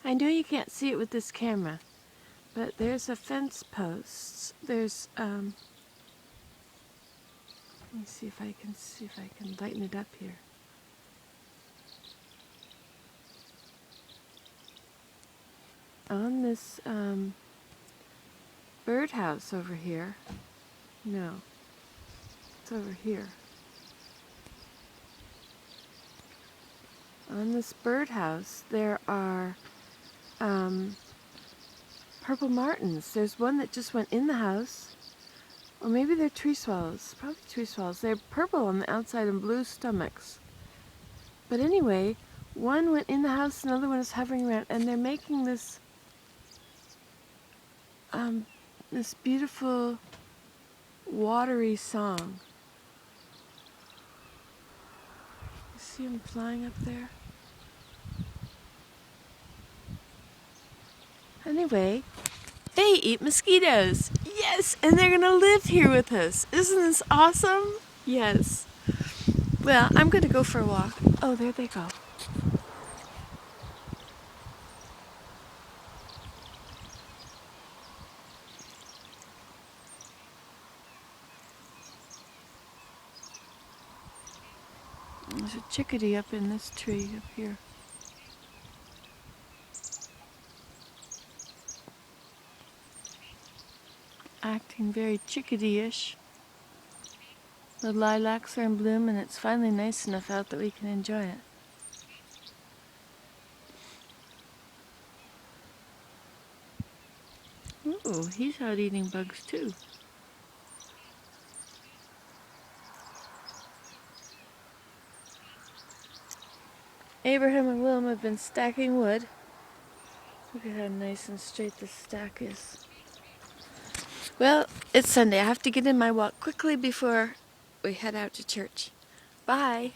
I know you can't see it with this camera, but there's a fence post. There's let me see if I can lighten it up here. On this birdhouse over here. No, it's over here. On this birdhouse, there are purple martins. There's one that just went in the house. Or maybe they're tree swallows. Probably tree swallows. They're purple on the outside and blue stomachs. But anyway, one went in the house, another one is hovering around, and they're making this this beautiful watery song. You see them flying up there? Anyway, they eat mosquitoes. Yes, and they're gonna live here with us. Isn't this awesome? Yes. Well, I'm gonna go for a walk. Oh, there they go. There's a chickadee up in this tree up here. Acting very chickadee-ish. The lilacs are in bloom and it's finally nice enough out that we can enjoy it. Ooh, he's out eating bugs too. Abraham and Willem have been stacking wood. Look at how nice and straight this stack is. Well, it's Sunday. I have to get in my walk quickly before we head out to church. Bye.